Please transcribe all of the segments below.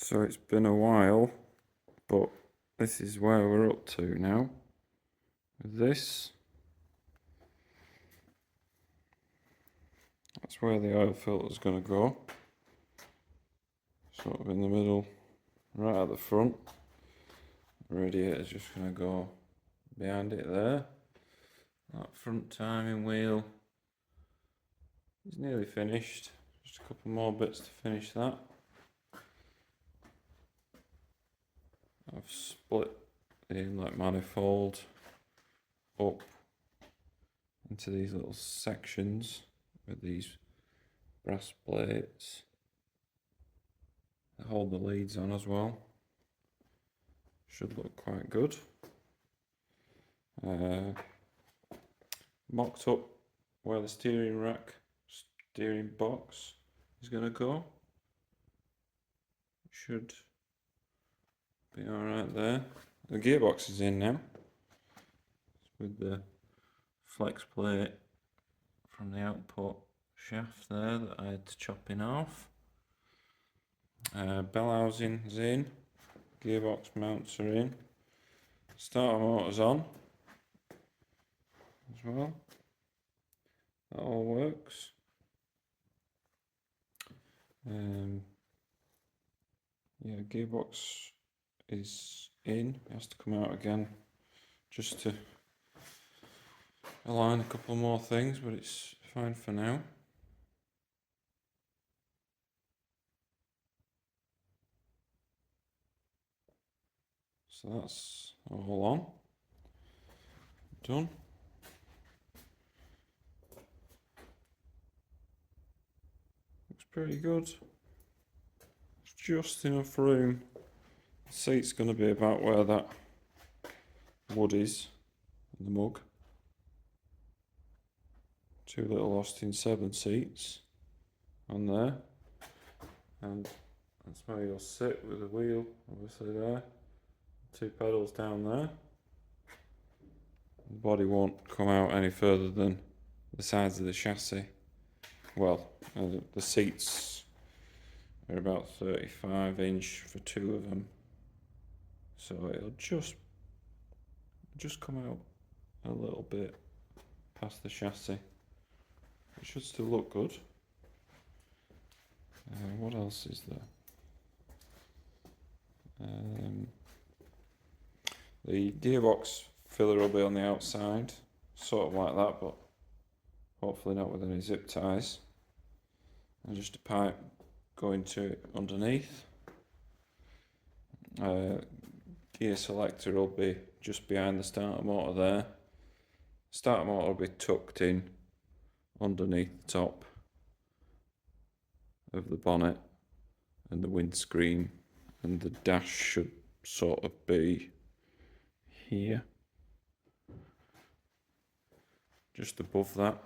So it's been a while, but this is where we're up to now. With this, that's where the oil filter is going to go. Sort of in the middle, right at the front. The radiator is just going to go behind it there. That front timing wheel is nearly finished. Just a couple more bits to finish that. I've split the inlet manifold up into these little sections with these brass plates that hold the leads on as well. Should look quite good. Mocked up where the steering box is going to go. Should be alright there. The gearbox is in now with the flex plate from the output shaft there that I had to chop in half. Bell housing's in, gearbox mounts are in, starter motor's on as well. That all works. Yeah, gearbox is in. It has to come out again just to align a couple more things, but it's fine for now. So that's all on. Done. Looks pretty good. It's just enough room. The seat's going to be about where that wood is in the mug. Two little Austin 7 seats on there, and that's where you'll sit with the wheel obviously there, two pedals down there. The body won't come out any further than the sides of the chassis. Well, the seats are about 35" for two of them, so it'll just come out a little bit past the chassis. It should still look good. What else is there? The gearbox filler will be on the outside, sort of like that, but hopefully not with any zip ties. And just a pipe going to it underneath. Gear selector will be just behind the starter motor there. Starter motor will be tucked in underneath the top of the bonnet and the windscreen, and the dash should sort of be here, just above that.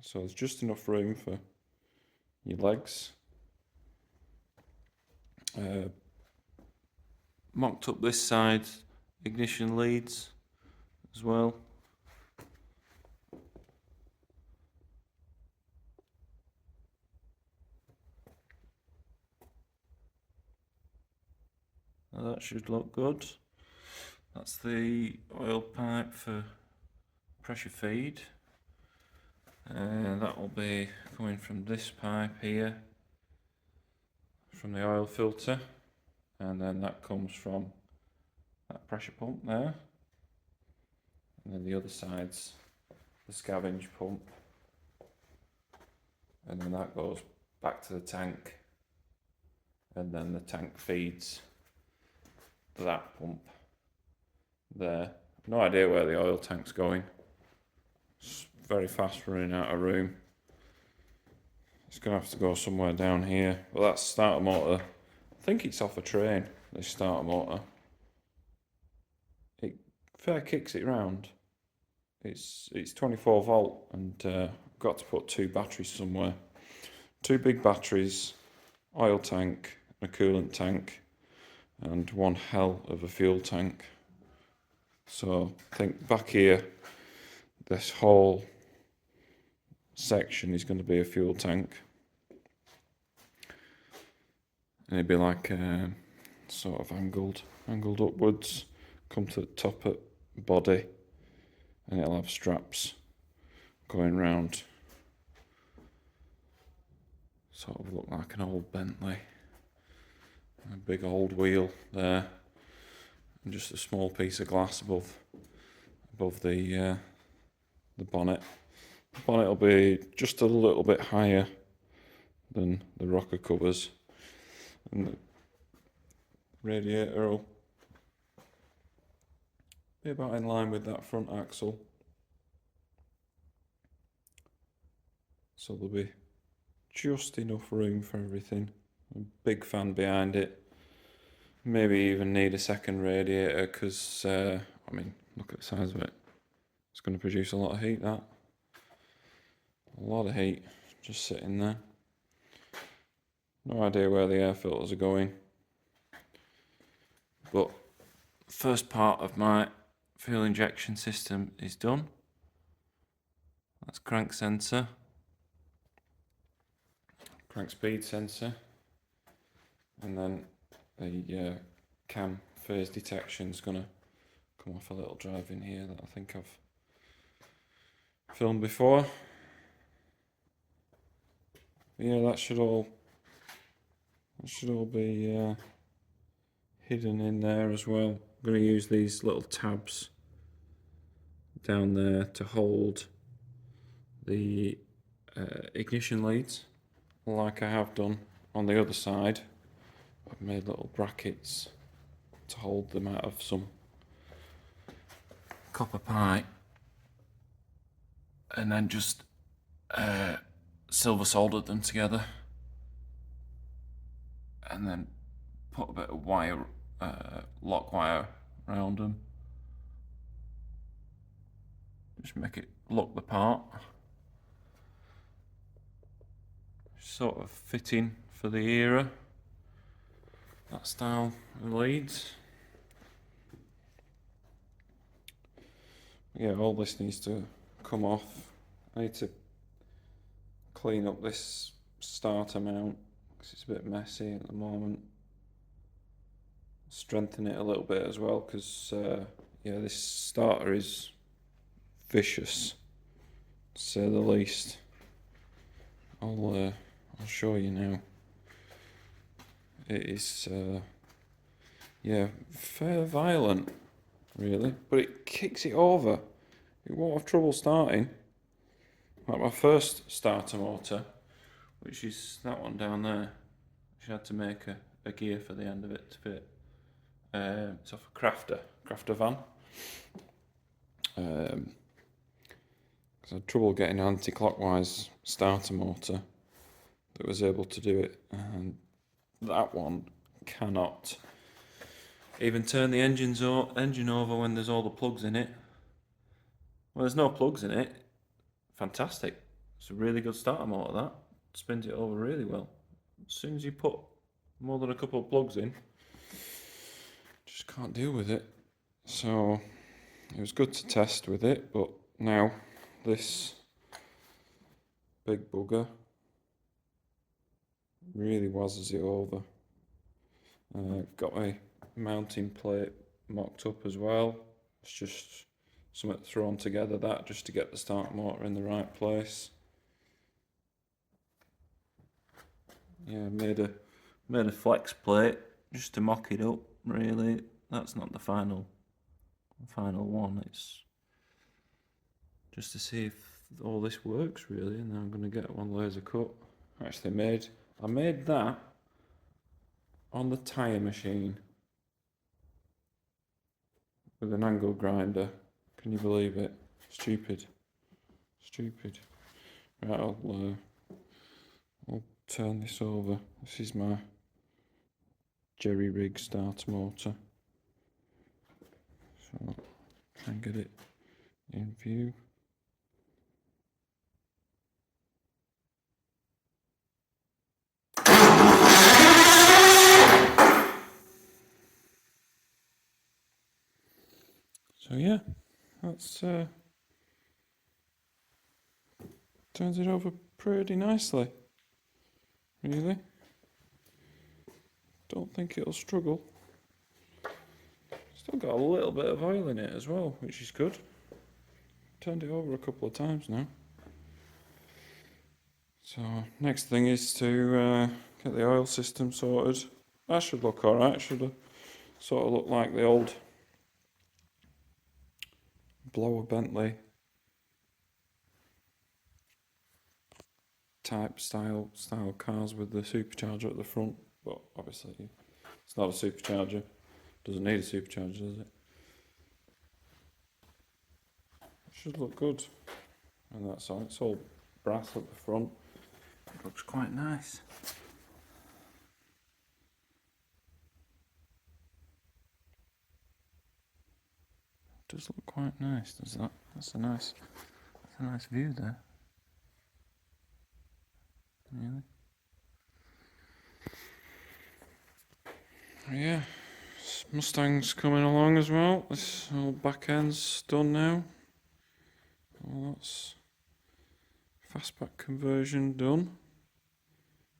So there's just enough room for your legs. Mocked up this side ignition leads as well. Now that should look good. That's the oil pipe for pressure feed. That will be coming from this pipe here, from the oil filter, and then that comes from that pressure pump there, and then the other side's the scavenge pump, and then that goes back to the tank, and then the tank feeds that pump there. No idea where the oil tank's going. It's very fast running out of room. It's going to have to go somewhere down here. Well, that's starter motor. I think it's off a train, this starter motor. It fair kicks it round. It's 24 volt, and I've got to put two batteries somewhere. Two big batteries, oil tank, a coolant tank, and one hell of a fuel tank. So I think back here, this whole section is going to be a fuel tank. and it'd be like sort of angled upwards, come to the top of the body, and it'll have straps going round. Sort of look like an old Bentley. A big old wheel there, and just a small piece of glass above the bonnet. The bonnet will be just a little bit higher than the rocker covers, and the radiator will be about in line with that front axle. So there'll be just enough room for everything. A big fan behind it. Maybe even need a second radiator because, I mean, look at the size of it. It's going to produce a lot of heat, that. A lot of heat just sitting there. No idea where the air filters are going. But first part of my fuel injection system is done. That's crank sensor. Crank speed sensor. And then the cam phase detection is going to come off a little drive in here that I think I've filmed before. Yeah, that should all be hidden in there as well. I'm going to use these little tabs down there to hold the ignition leads, like I have done on the other side. I've made little brackets to hold them out of some copper pipe, and then just silver soldered them together, and then put a bit of wire, lock wire around them. Just make it look the part. Sort of fitting for the era, that style of leads. Yeah, all this needs to come off. I need to clean up this starter mount because it's a bit messy at the moment. Strengthen it a little bit as well because yeah, this starter is vicious, to say the least. I'll show you now. It is yeah, fair violent really, but it kicks it over. It won't have trouble starting. Like my first starter motor, which is that one down there, which had to make a gear for the end of it to fit. It's off a crafter van. Because I had trouble getting an anti-clockwise starter motor that was able to do it, and that one cannot even turn the engine over when there's all the plugs in it. When there's no plugs in it, fantastic. It's a really good starter motor, that. Spins it over really well. As soon as you put more than a couple of plugs in, just can't deal with it. So it was good to test with it, but now this big bugger really wazzes it over. Got my mounting plate mocked up as well. It's just something thrown together, that just to get the starter motor in the right place. Yeah, made a flex plate just to mock it up. Really, that's not the final one. It's just to see if all this works really, and then I'm going to get one laser cut. Actually, I made that on the tyre machine with an angle grinder. Can you believe it? Stupid. Right, I'll turn this over. This is my jerry rig starter motor. So try and get it in view. So yeah, that's turns it over pretty nicely, really. don't think it'll struggle. Still got a little bit of oil in it as well, which is good. Turned it over a couple of times now. So next thing is to get the oil system sorted. That should look alright. Should sort of look like the old blower Bentley type style cars with the supercharger at the front, but obviously it's not a supercharger. Doesn't need a supercharger, does it? It should look good. And that's all. It's all brass at the front. It looks quite nice. It does look quite nice, does that? That's a nice view there. Really? Yeah, Mustang's coming along as well. This whole back end's done now. Well, that's fastback conversion done.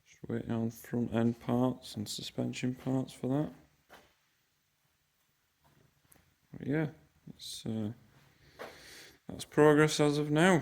Just waiting on front end parts and suspension parts for that. But yeah, it's that's progress as of now.